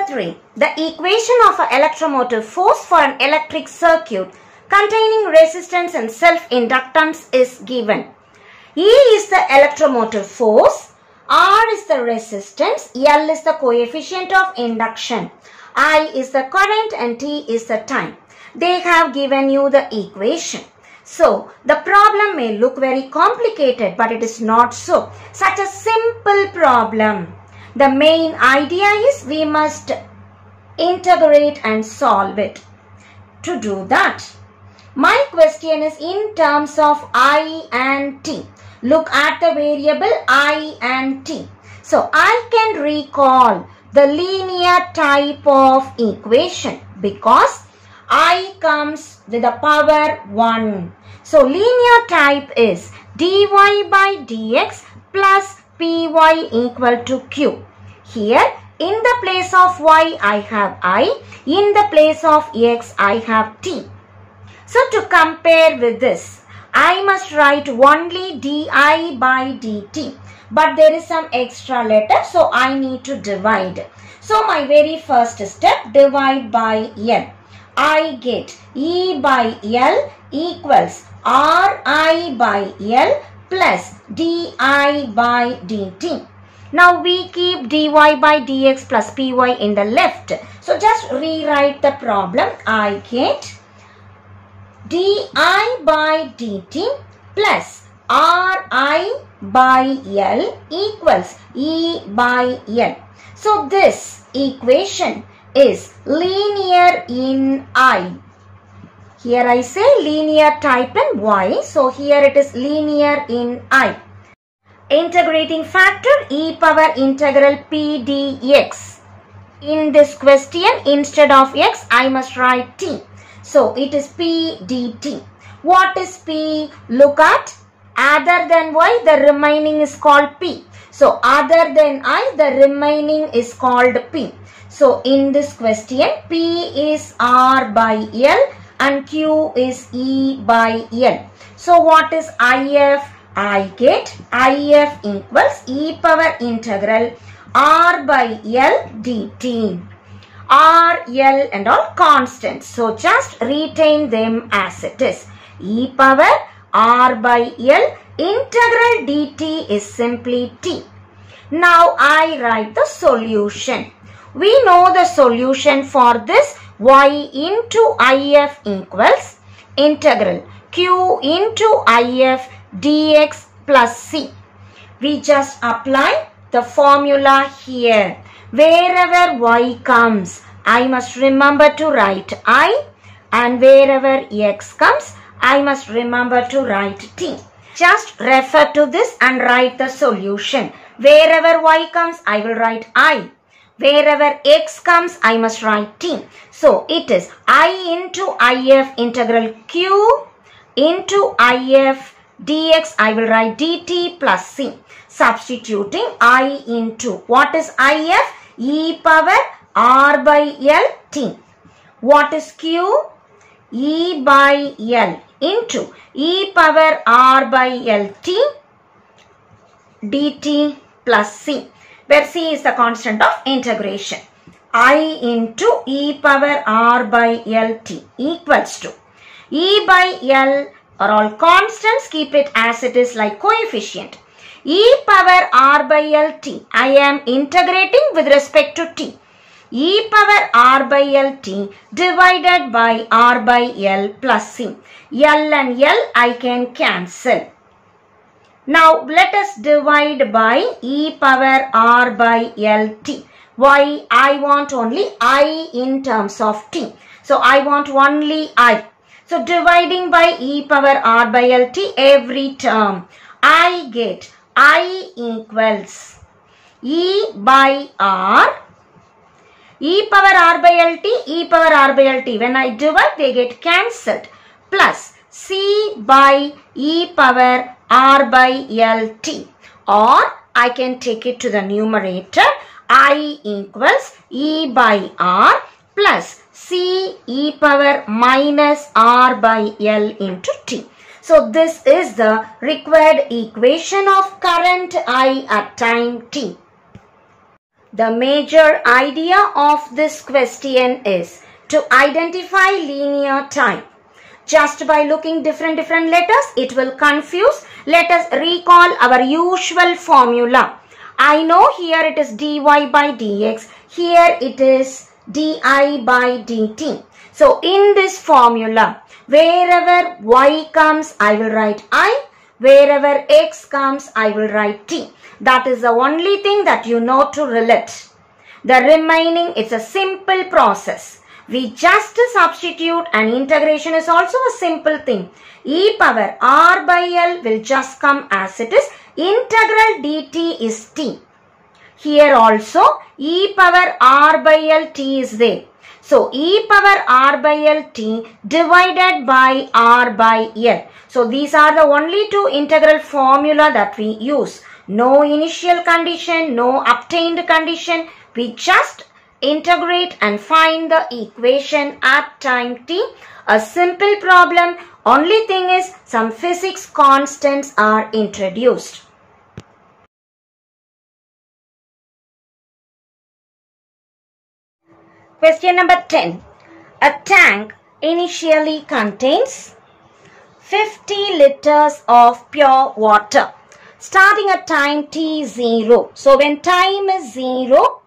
3. The equation of an electromotive force for an electric circuit containing resistance and self-inductance is given. E is the electromotive force, R is the resistance, L is the coefficient of induction, I is the current and T is the time. They have given you the equation. So, the problem may look very complicated, but it is not so. Such a simple problem. The main idea is we must integrate and solve it. To do that, my question is in terms of I and T. Look at the variable I and T. So, I can recall the linear type of equation because I comes with a power 1. So, linear type is dy by dx plus py equal to q. Here, in the place of y, I have I. In the place of x, I have t. So, to compare with this, I must write only di by dt. But there is some extra letter, so I need to divide. So, my very first step, divide by L. I get E by L equals Ri by L plus di by dt. Now we keep dy by dx plus py in the left. So just rewrite the problem. I get di by dt plus Ri by L equals E by L. So this equation is linear in I. Here I say linear type in Y. So here it is linear in I. Integrating factor e power integral p dx. In this question, instead of x, I must write t. So it is p dt. What is p? Look at other than y, the remaining is called p. So other than I, the remaining is called p. So in this question, P is R by L and Q is E by L. So what is IF? I get IF equals E power integral R by L dt. R, L and all constants. So just retain them as it is. E power R by L integral dt is simply t. Now I write the solution. We know the solution for this y into if equals integral q into if dx plus c. We just apply the formula here. Wherever y comes, I must remember to write I, and wherever x comes, I must remember to write t. Just refer to this and write the solution. Wherever y comes, I will write I. Wherever x comes, I must write t. So, it is I into if integral q into if dx, I will write dt plus c. Substituting I into, what is if? E power R by L t. What is q? E by L into E power R by L t dt plus c, where c is the constant of integration. I into E power R by L t equals to E by L are all constants, keep it as it is like coefficient. E power R by L t, I am integrating with respect to t. E power R by L t divided by R by L plus c. L and L I can cancel. Now let us divide by E power R by L t. Why? I want only I in terms of t. So I want only I. So dividing by E power R by L t every term, I get I equals E by R. E power R by L t, E power R by L t. When I divide, they get cancelled. Plus C by E power R by L t. Or I can take it to the numerator. I equals E by R plus C e power minus R by L into t. So this is the required equation of current I at time t. The major idea of this question is to identify linear time. Just by looking different letters, it will confuse. Let us recall our usual formula. I know here it is dy by dx. Here it is di by dt. So in this formula, wherever y comes, I will write I. Wherever x comes, I will write t. That is the only thing that you know to relate. The remaining, it's a simple process. We just substitute, and integration is also a simple thing. E power r by l will just come as it is. Integral dt is t. Here also e power r by l t is there. So e power r by l t divided by r by l. So these are the only two integral formula that we use. No initial condition, no obtained condition. We just integrate and find the equation at time t. A simple problem. Only thing is some physics constants are introduced. Question number 10. A tank initially contains 50 liters of pure water starting at time t0. So when time is 0,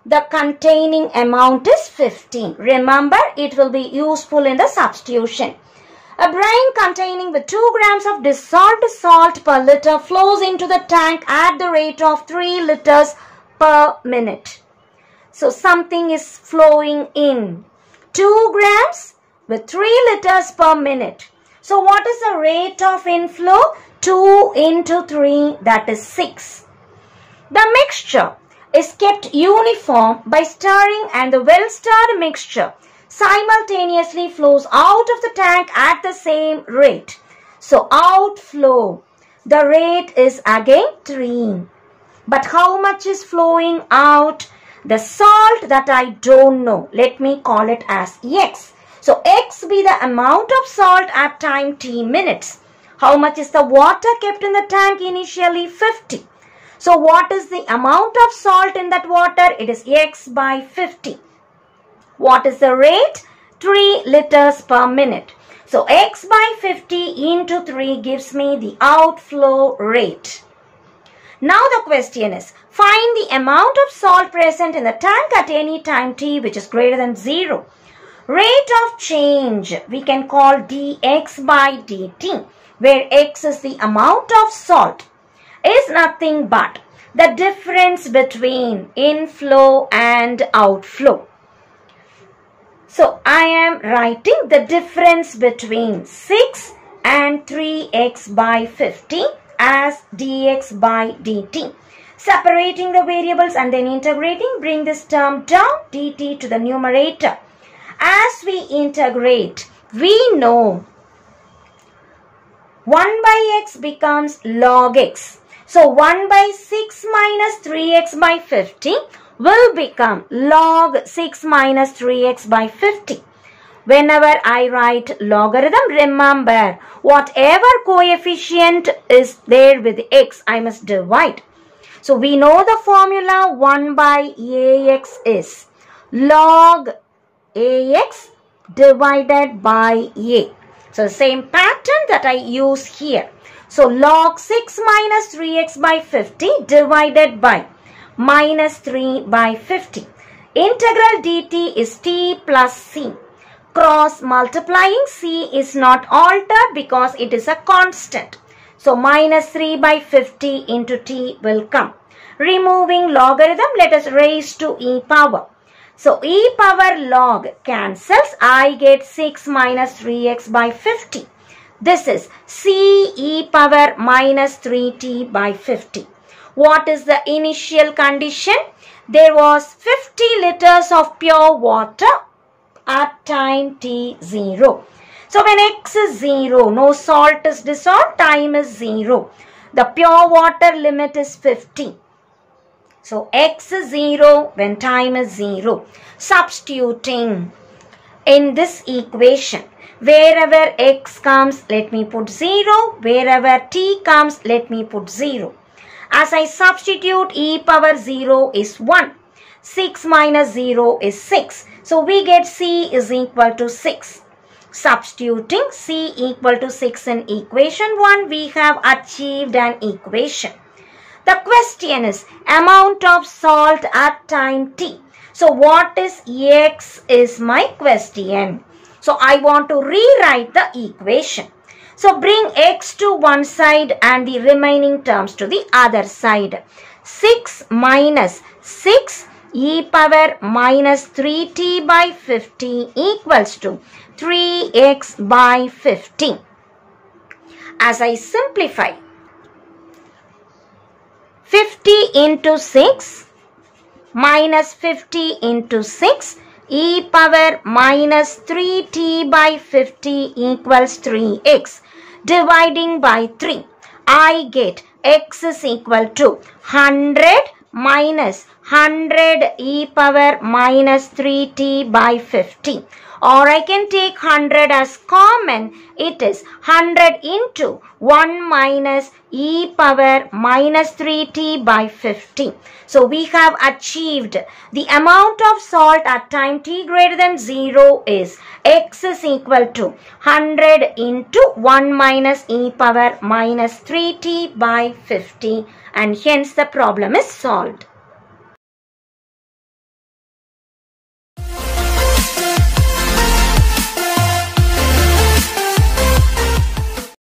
the containing amount is 15. Remember, it will be useful in the substitution. A brine containing with 2 grams of dissolved salt per liter flows into the tank at the rate of 3 liters per minute. So something is flowing in. 2 grams with 3 liters per minute. So what is the rate of inflow? 2 into 3, that is 6. The mixture is kept uniform by stirring, and the well-stirred mixture simultaneously flows out of the tank at the same rate. So outflow, the rate is again 3. But how much is flowing out? The salt that I don't know, let me call it as x. So x be the amount of salt at time t minutes. How much is the water kept in the tank initially? 50. So what is the amount of salt in that water? It is x by 50. What is the rate? 3 liters per minute. So x by 50 into 3 gives me the outflow rate. Now the question is, find the amount of salt present in the tank at any time t which is greater than 0. Rate of change we can call dx by dt, where x is the amount of salt, is nothing but the difference between inflow and outflow. So I am writing the difference between 6 and 3x by 50 as dx by dt. Separating the variables and then integrating, bring this term down, dt to the numerator. As we integrate, we know 1 by x becomes log x. So 1 by 6 minus 3x by 50 will become log 6 minus 3x by 50. Whenever I write logarithm, remember whatever coefficient is there with x, I must divide. So we know the formula 1 by ax is log ax divided by a. So same pattern that I use here. So log 6 minus 3x by 50 divided by minus 3 by 50. Integral dt is t plus c. Cross multiplying c is not altered because it is a constant. So minus 3 by 50 into t will come. Removing logarithm, let us raise to e power. So e power log cancels. I get 6 minus 3x by 50. This is c e power minus 3t by 50. What is the initial condition? There was 50 liters of pure water at time t0. So when x is 0, no salt is dissolved, time is 0. The pure water limit is 50. So x is 0 when time is 0. Substituting in this equation, wherever x comes, let me put 0. Wherever t comes, let me put 0. As I substitute, e power 0 is 1. 6 minus 0 is 6. So we get C is equal to 6. Substituting C equal to 6 in equation 1, we have achieved an equation. The question is amount of salt at time t. So what is X is my question. So I want to rewrite the equation. So bring X to one side and the remaining terms to the other side. 6 minus 6 e power minus 3t by 50 equals to 3x by 50. As I simplify, 50 into 6 minus 50 into 6 e power minus 3t by 50 equals 3x. Dividing by 3, I get x is equal to 100 minus 100 e power minus 3t by 50. Or I can take 100 as common. It is 100 into 1 minus e power minus 3t by 50. So we have achieved the amount of salt at time t greater than 0 is x is equal to 100 into 1 minus e power minus 3t by 50, and hence the problem is solved.